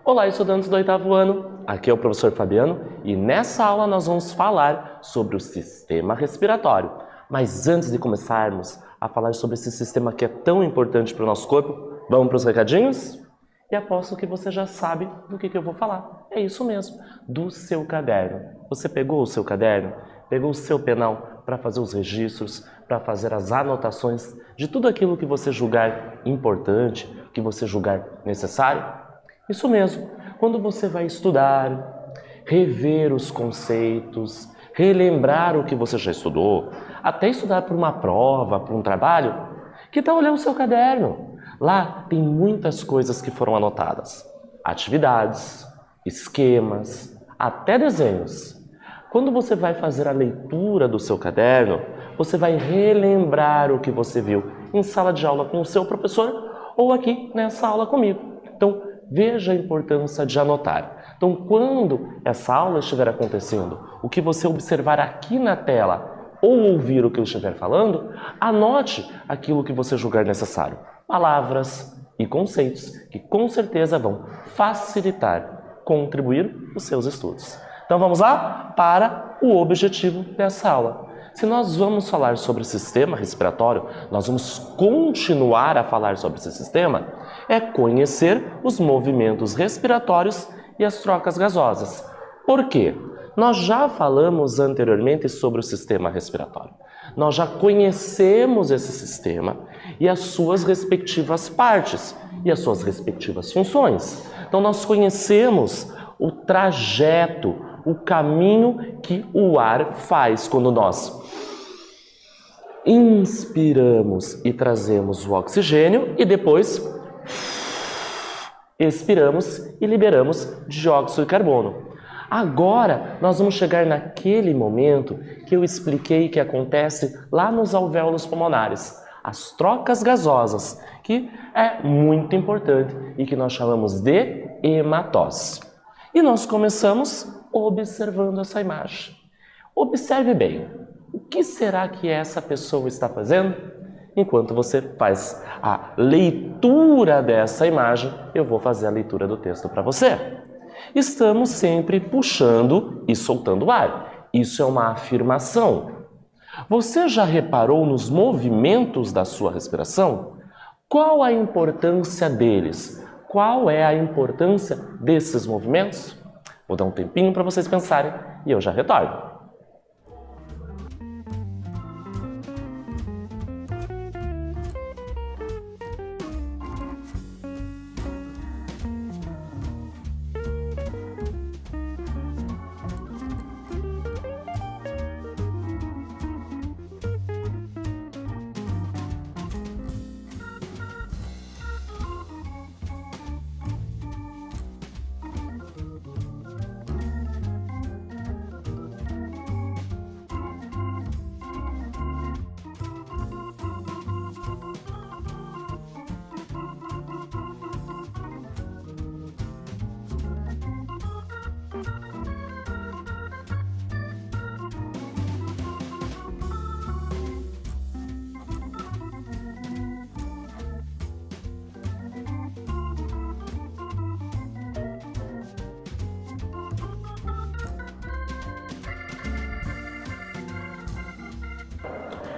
Olá, estudantes do 8º ano, aqui é o professor Fabiano e nessa aula nós vamos falar sobre o sistema respiratório. Mas antes de começarmos a falar sobre esse sistema que é tão importante para o nosso corpo, vamos para os recadinhos? E aposto que você já sabe do que eu vou falar. É isso mesmo, do seu caderno. Você pegou o seu caderno? Pegou o seu penal para fazer os registros, para fazer as anotações de tudo aquilo que você julgar importante, que você julgar necessário? Isso mesmo, quando você vai estudar, rever os conceitos, relembrar o que você já estudou, até estudar para uma prova, para um trabalho, que tal olhar o seu caderno? Lá tem muitas coisas que foram anotadas, atividades, esquemas, até desenhos. Quando você vai fazer a leitura do seu caderno, você vai relembrar o que você viu em sala de aula com o seu professor ou aqui nessa aula comigo. Então, veja a importância de anotar. Então, quando essa aula estiver acontecendo, o que você observar aqui na tela ou ouvir o que eu estiver falando, anote aquilo que você julgar necessário. Palavras e conceitos que com certeza vão facilitar, contribuir os seus estudos. Então vamos lá para o objetivo dessa aula. Se nós vamos falar sobre o sistema respiratório, nós vamos continuar a falar sobre esse sistema, é conhecer os movimentos respiratórios e as trocas gasosas. Por quê? Nós já falamos anteriormente sobre o sistema respiratório. Nós já conhecemos esse sistema e as suas respectivas partes e as suas respectivas funções. Então nós conhecemos o trajeto, o caminho que o ar faz quando nós inspiramos e trazemos o oxigênio e depois expiramos e liberamos dióxido de carbono. Agora nós vamos chegar naquele momento que eu expliquei que acontece lá nos alvéolos pulmonares, as trocas gasosas, que é muito importante e que nós chamamos de hematose. E nós começamos observando essa imagem. Observe bem, o que será que essa pessoa está fazendo? Enquanto você faz a leitura dessa imagem, eu vou fazer a leitura do texto para você. Estamos sempre puxando e soltando ar. Isso é uma afirmação. Você já reparou nos movimentos da sua respiração? Qual a importância deles? Qual é a importância desses movimentos? Vou dar um tempinho para vocês pensarem e eu já retorno.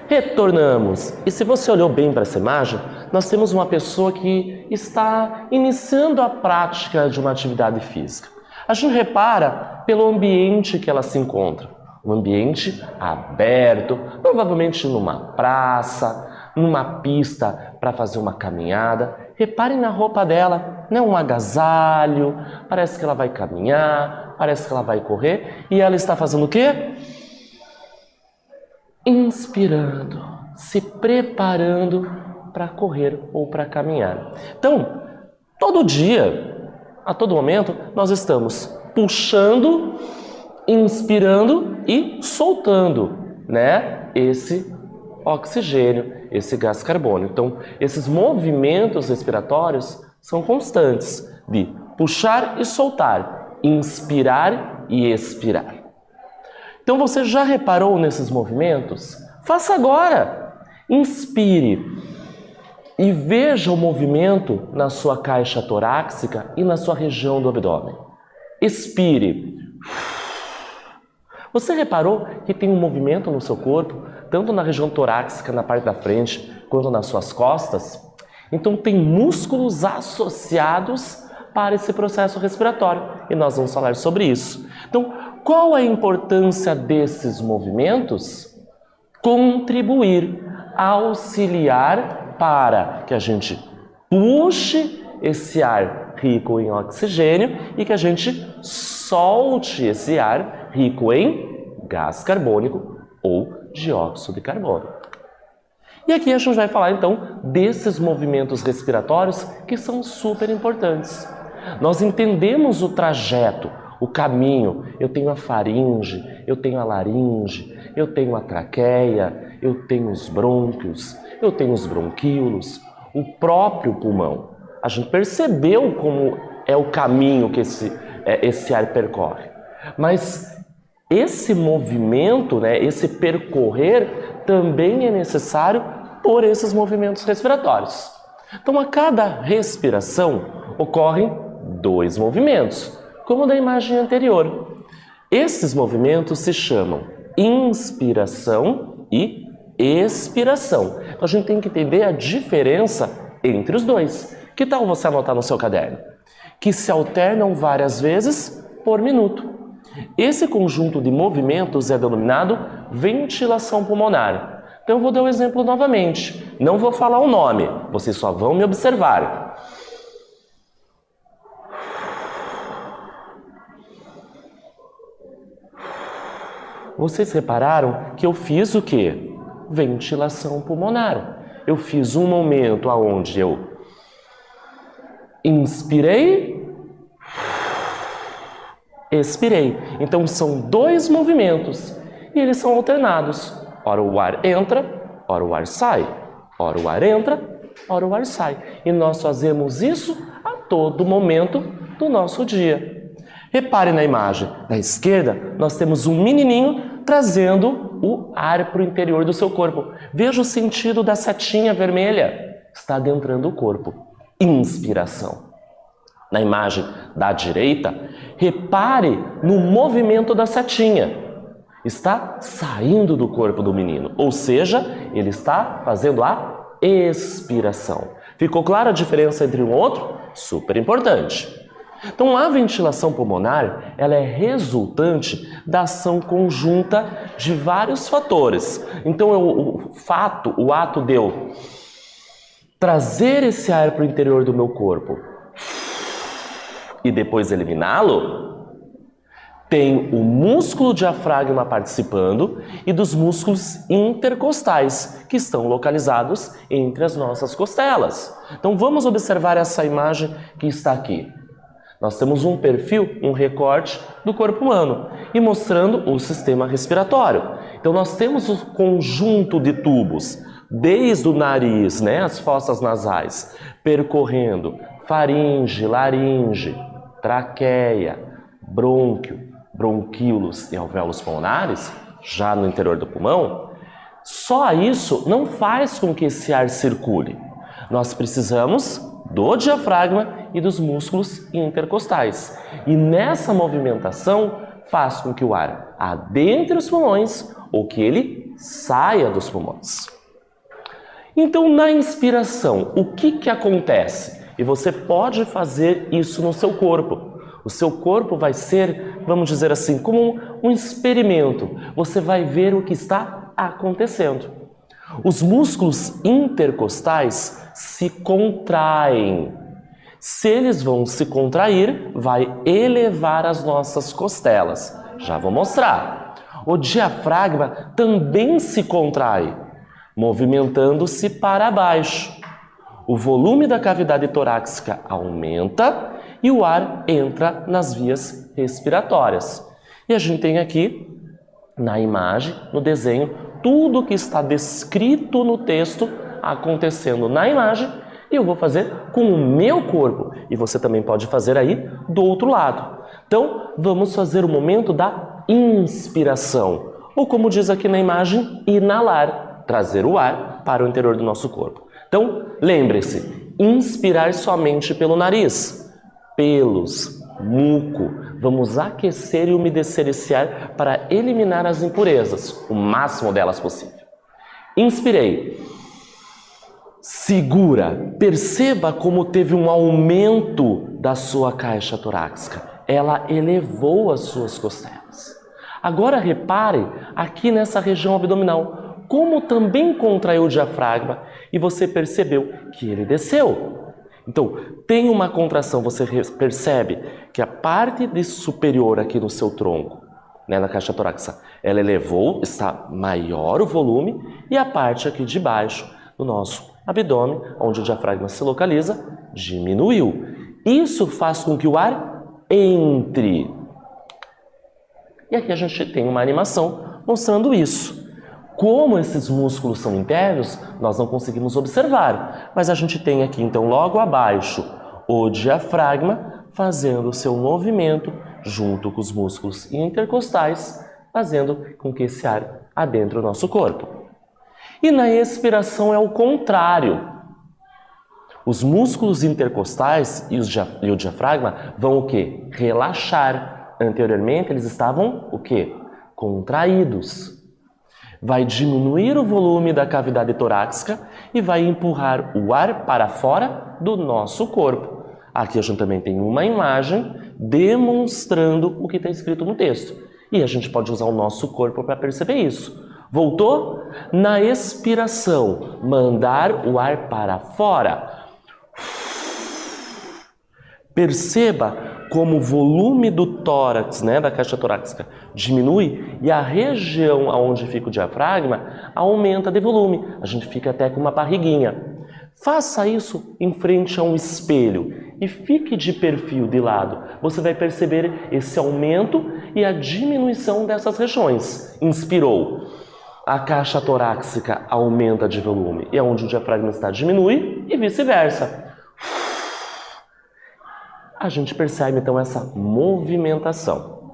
Retornamos. E se você olhou bem para essa imagem, nós temos uma pessoa que está iniciando a prática de uma atividade física. A gente repara pelo ambiente que ela se encontra. Um ambiente aberto, provavelmente numa praça, numa pista para fazer uma caminhada. Reparem na roupa dela, né? Um agasalho, parece que ela vai caminhar, parece que ela vai correr. E ela está fazendo o quê? Inspirando, se preparando para correr ou para caminhar. Então, todo dia, a todo momento, nós estamos puxando, inspirando e soltando, né, esse oxigênio, esse gás carbônico. Então, esses movimentos respiratórios são constantes de puxar e soltar, inspirar e expirar. Então, você já reparou nesses movimentos? Faça agora! Inspire e veja o movimento na sua caixa torácica e na sua região do abdômen. Expire. Você reparou que tem um movimento no seu corpo, tanto na região torácica, na parte da frente, quanto nas suas costas? Então tem músculos associados para esse processo respiratório e nós vamos falar sobre isso. Então, qual a importância desses movimentos? Contribuir, auxiliar para que a gente puxe esse ar rico em oxigênio e que a gente solte esse ar rico em gás carbônico ou dióxido de carbono. E aqui a gente vai falar então desses movimentos respiratórios que são super importantes. Nós entendemos o trajeto, o caminho. Eu tenho a faringe, eu tenho a laringe, eu tenho a traqueia, eu tenho os brônquios, eu tenho os bronquíolos, o próprio pulmão. A gente percebeu como é o caminho que esse ar percorre. Mas esse movimento, esse percorrer, também é necessário por esses movimentos respiratórios. Então, a cada respiração ocorrem 2 movimentos, como da imagem anterior. Esses movimentos se chamam inspiração e expiração. Então, a gente tem que entender a diferença entre os dois. Que tal você anotar no seu caderno? Que se alternam várias vezes por minuto. Esse conjunto de movimentos é denominado ventilação pulmonar. Então eu vou dar o exemplo novamente. Não vou falar o nome, vocês só vão me observar. Vocês repararam que eu fiz o quê? Ventilação pulmonar. Eu fiz um momento onde eu inspirei, expirei. Então são 2 movimentos e eles são alternados. Ora o ar entra, ora o ar sai. Ora o ar entra, ora o ar sai. E nós fazemos isso a todo momento do nosso dia. Repare na imagem. Da esquerda, nós temos um menininho trazendo o ar para o interior do seu corpo. Veja o sentido da setinha vermelha. Está adentrando o corpo. Inspiração. Na imagem da direita, repare no movimento da setinha. Está saindo do corpo do menino, ou seja, ele está fazendo a expiração. Ficou clara a diferença entre um e outro? Super importante. Então, a ventilação pulmonar, ela é resultante da ação conjunta de vários fatores. Então, o ato de eu trazer esse ar para o interior do meu corpo e depois eliminá-lo, tem o músculo diafragma participando e dos músculos intercostais, que estão localizados entre as nossas costelas. Então vamos observar essa imagem que está aqui. Nós temos um perfil, um recorte do corpo humano e mostrando o sistema respiratório. Então nós temos o conjunto de tubos, desde o nariz, as fossas nasais, percorrendo faringe, laringe, traqueia, brônquio, bronquíolos e alvéolos pulmonares, já no interior do pulmão. Só isso não faz com que esse ar circule. Nós precisamos do diafragma e dos músculos intercostais. E nessa movimentação faz com que o ar adentre os pulmões ou que ele saia dos pulmões. Então, na inspiração, o que acontece? E você pode fazer isso no seu corpo. O seu corpo vai ser, vamos dizer assim, como um experimento. Você vai ver o que está acontecendo. Os músculos intercostais se contraem. Se eles vão se contrair, vai elevar as nossas costelas. Já vou mostrar. O diafragma também se contrai, movimentando-se para baixo. O volume da cavidade torácica aumenta e o ar entra nas vias respiratórias. E a gente tem aqui, na imagem, no desenho, tudo que está descrito no texto acontecendo na imagem e eu vou fazer com o meu corpo. E você também pode fazer aí do outro lado. Então, vamos fazer o momento da inspiração. Ou como diz aqui na imagem, inalar. Trazer o ar para o interior do nosso corpo. Então, lembre-se, inspirar somente pelo nariz, pelos, muco. Vamos aquecer e umedecer esse ar para eliminar as impurezas, o máximo delas possível. Inspirei. Segura. Perceba como teve um aumento da sua caixa torácica. Ela elevou as suas costelas. Agora repare aqui nessa região abdominal, como também contraiu o diafragma e você percebeu que ele desceu. Então, tem uma contração, você percebe que a parte superior aqui no seu tronco, na caixa torácica, ela elevou, está maior o volume, e a parte aqui de baixo do nosso abdômen, onde o diafragma se localiza, diminuiu. Isso faz com que o ar entre. E aqui a gente tem uma animação mostrando isso. Como esses músculos são internos, nós não conseguimos observar, mas a gente tem aqui então logo abaixo o diafragma fazendo o seu movimento junto com os músculos intercostais, fazendo com que esse ar adentre o nosso corpo. E na expiração é o contrário. Os músculos intercostais e o diafragma vão o quê? Relaxar. Anteriormente eles estavam o quê? Contraídos. Vai diminuir o volume da cavidade torácica e vai empurrar o ar para fora do nosso corpo. Aqui a gente também tem uma imagem demonstrando o que está escrito no texto. E a gente pode usar o nosso corpo para perceber isso. Voltou? Na expiração, mandar o ar para fora. Perceba como o volume do tórax, da caixa torácica, diminui e a região onde fica o diafragma aumenta de volume. A gente fica até com uma barriguinha. Faça isso em frente a um espelho e fique de perfil de lado. Você vai perceber esse aumento e a diminuição dessas regiões. Inspirou. A caixa torácica aumenta de volume e onde o diafragma está diminui e vice-versa. A gente percebe então essa movimentação.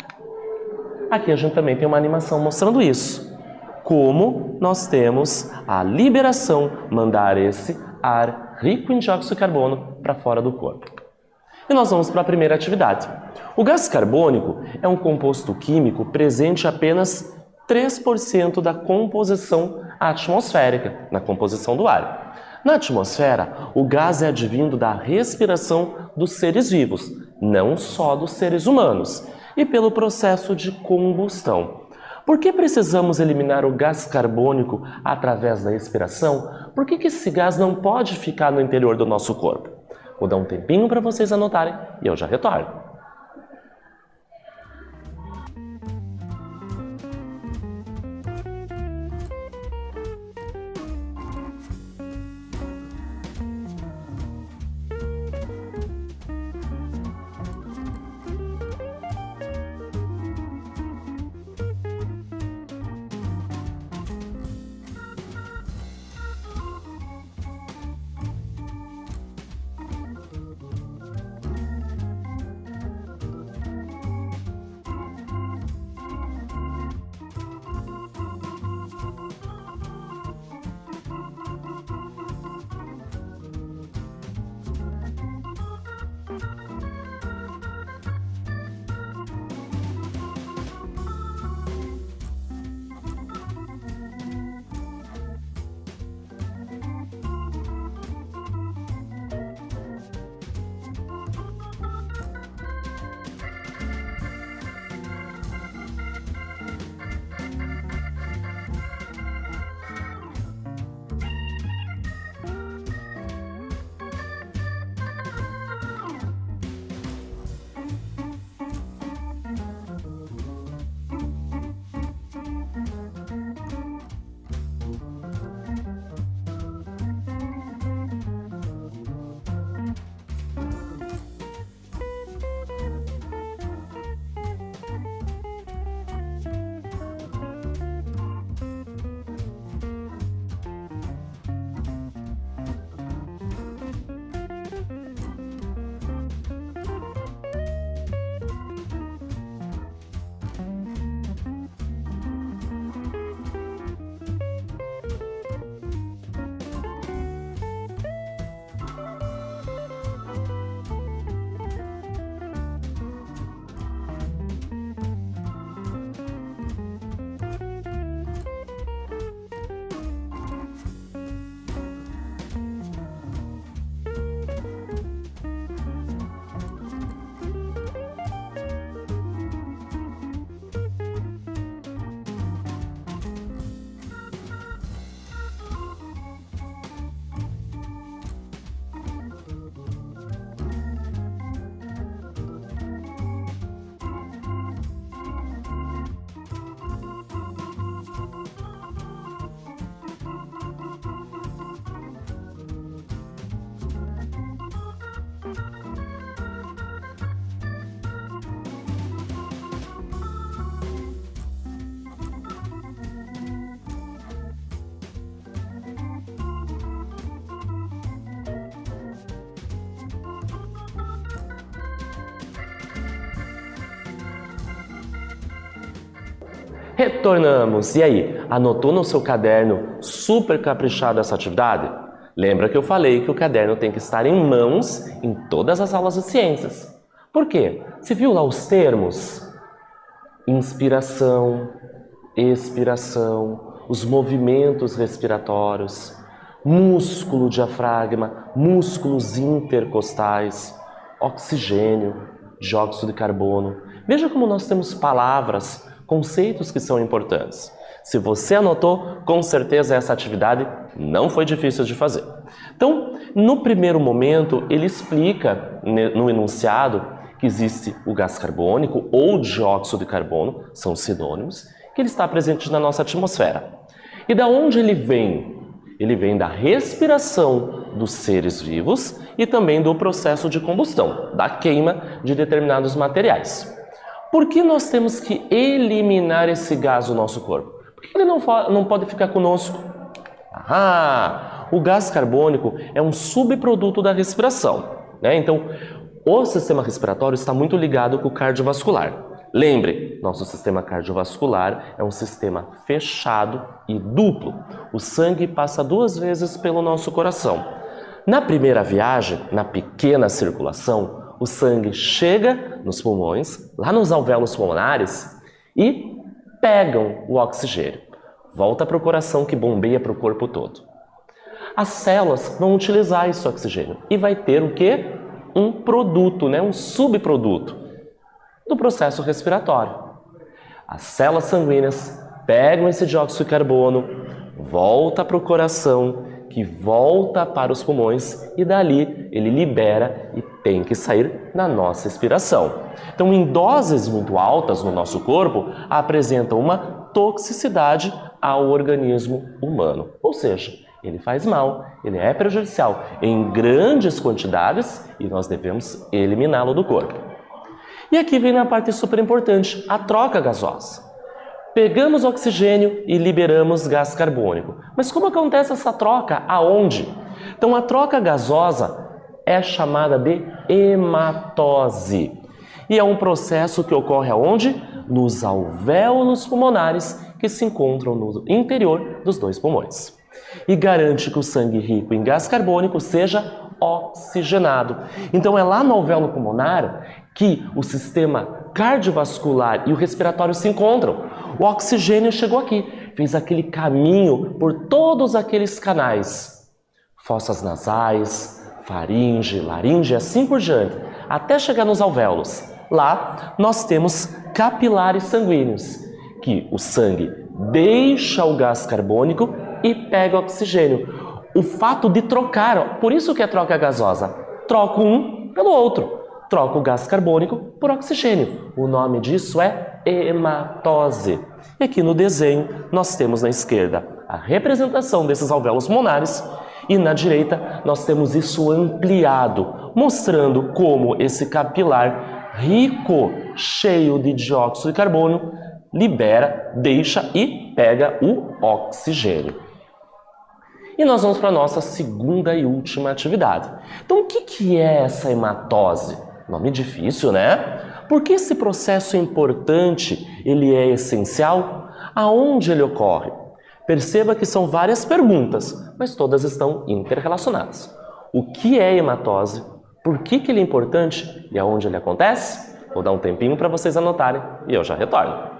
Aqui a gente também tem uma animação mostrando isso. Como nós temos a liberação, mandar esse ar rico em dióxido de carbono para fora do corpo. E nós vamos para a primeira atividade. O gás carbônico é um composto químico presente em apenas 3% da composição atmosférica, na composição do ar. Na atmosfera, o gás é advindo da respiração dos seres vivos, não só dos seres humanos, e pelo processo de combustão. Por que precisamos eliminar o gás carbônico através da expiração? Por que esse gás não pode ficar no interior do nosso corpo? Vou dar um tempinho para vocês anotarem e eu já retorno. Retornamos. E aí, anotou no seu caderno super caprichado essa atividade? Lembra que eu falei que o caderno tem que estar em mãos em todas as aulas de ciências. Por quê? Você viu lá os termos? Inspiração, expiração, os movimentos respiratórios, músculo diafragma, músculos intercostais, oxigênio, dióxido de carbono. Veja como nós temos palavras, conceitos que são importantes. Se você anotou, com certeza essa atividade não foi difícil de fazer. Então, no primeiro momento, ele explica no enunciado que existe o gás carbônico ou dióxido de carbono, são sinônimos, que ele está presente na nossa atmosfera. E da onde ele vem? Ele vem da respiração dos seres vivos e também do processo de combustão, da queima de determinados materiais. Por que nós temos que eliminar esse gás do nosso corpo? Por que ele não pode ficar conosco? O gás carbônico é um subproduto da respiração, né? Então, o sistema respiratório está muito ligado com o cardiovascular. Lembre, nosso sistema cardiovascular é um sistema fechado e duplo. O sangue passa 2 vezes pelo nosso coração. Na primeira viagem, na pequena circulação, o sangue chega nos pulmões, lá nos alvéolos pulmonares, e pegam o oxigênio. Volta para o coração que bombeia para o corpo todo. As células vão utilizar esse oxigênio e vai ter o quê? Um produto, né? Um subproduto do processo respiratório. As células sanguíneas pegam esse dióxido de carbono, volta para o coração, que volta para os pulmões e dali ele libera e tem que sair na nossa expiração. Então, em doses muito altas no nosso corpo, apresentam uma toxicidade ao organismo humano. Ou seja, ele faz mal, ele é prejudicial em grandes quantidades e nós devemos eliminá-lo do corpo. E aqui vem a parte super importante, a troca gasosa. Pegamos oxigênio e liberamos gás carbônico. Mas como acontece essa troca? Aonde? Então, a troca gasosa é chamada de hematose. E é um processo que ocorre aonde? Nos alvéolos pulmonares que se encontram no interior dos 2 pulmões. E garante que o sangue rico em gás carbônico seja oxigenado. Então, é lá no alvéolo pulmonar que o sistema cardiovascular e o respiratório se encontram. O oxigênio chegou aqui, fez aquele caminho por todos aqueles canais, fossas nasais, faringe, laringe, assim por diante, até chegar nos alvéolos. Lá nós temos capilares sanguíneos, que o sangue deixa o gás carbônico e pega o oxigênio. O fato de trocar, por isso que é troca gasosa, troca um pelo outro. Troca o gás carbônico por oxigênio. O nome disso é hematose. E aqui no desenho nós temos na esquerda a representação desses alvéolos pulmonares e na direita nós temos isso ampliado, mostrando como esse capilar rico, cheio de dióxido de carbono, libera, deixa e pega o oxigênio. E nós vamos para a nossa segunda e última atividade. Então, o que é essa hematose? Nome difícil, né? Por que esse processo é importante? Ele é essencial? Aonde ele ocorre? Perceba que são várias perguntas, mas todas estão interrelacionadas. O que é hematose? Por que ele é importante? E aonde ele acontece? Vou dar um tempinho para vocês anotarem e eu já retorno.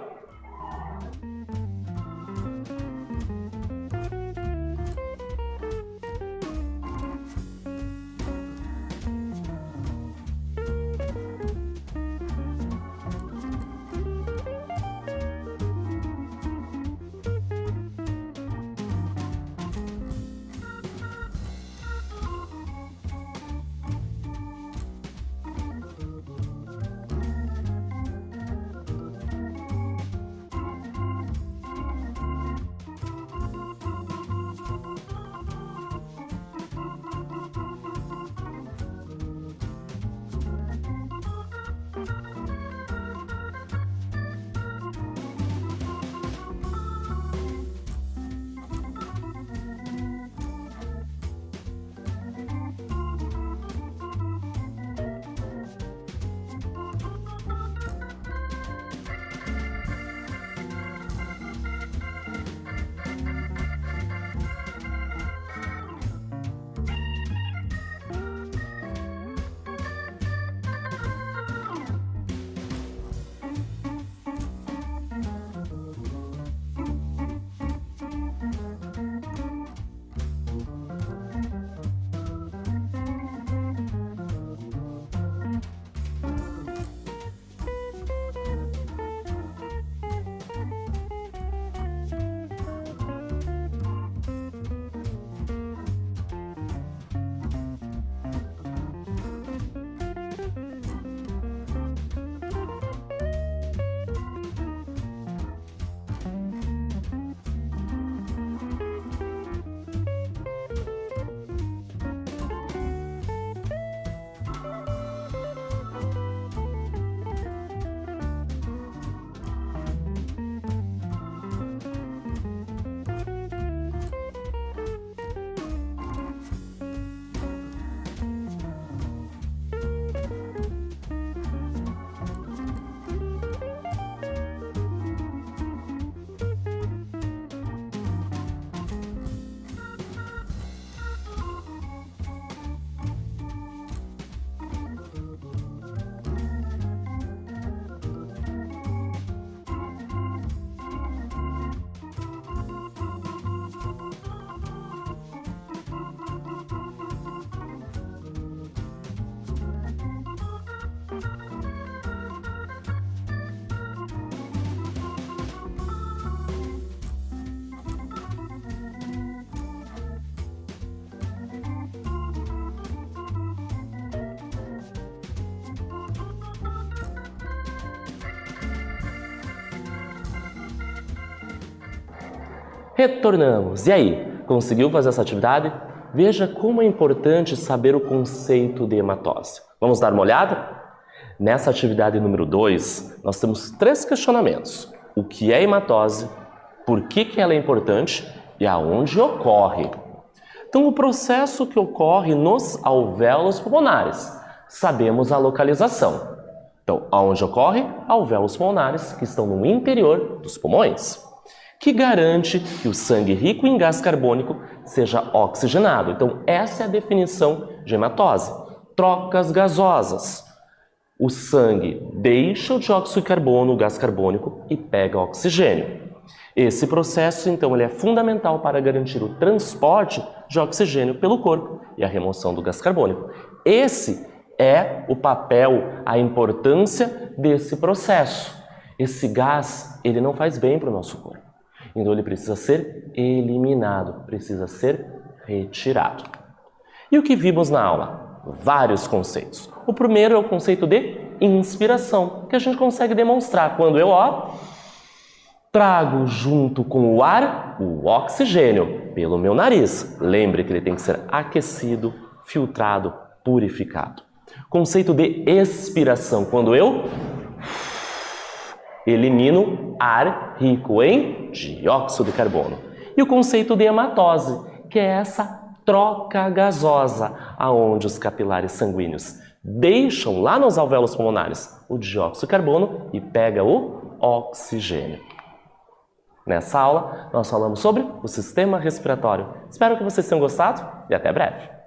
Retornamos. E aí, conseguiu fazer essa atividade? Veja como é importante saber o conceito de hematose. Vamos dar uma olhada? Nessa atividade número 2, nós temos 3 questionamentos. O que é hematose? Por que ela é importante? E aonde ocorre? Então, o processo que ocorre nos alvéolos pulmonares. Sabemos a localização. Então, aonde ocorre? Alvéolos pulmonares, que estão no interior dos pulmões, que garante que o sangue rico em gás carbônico seja oxigenado. Então, essa é a definição de hematose. Trocas gasosas. O sangue deixa o dióxido de carbono, o gás carbônico, e pega oxigênio. Esse processo, então, ele é fundamental para garantir o transporte de oxigênio pelo corpo e a remoção do gás carbônico. Esse é o papel, a importância desse processo. Esse gás, ele não faz bem para o nosso corpo. Então, ele precisa ser eliminado, precisa ser retirado. E o que vimos na aula? Vários conceitos. O primeiro é o conceito de inspiração, que a gente consegue demonstrar quando eu, trago junto com o ar o oxigênio pelo meu nariz. Lembre que ele tem que ser aquecido, filtrado, purificado. Conceito de expiração, quando eu elimino ar rico em dióxido de carbono. E o conceito de hematose, que é essa troca gasosa, aonde os capilares sanguíneos deixam lá nos alvéolos pulmonares o dióxido de carbono e pega o oxigênio. Nessa aula, nós falamos sobre o sistema respiratório. Espero que vocês tenham gostado e até breve!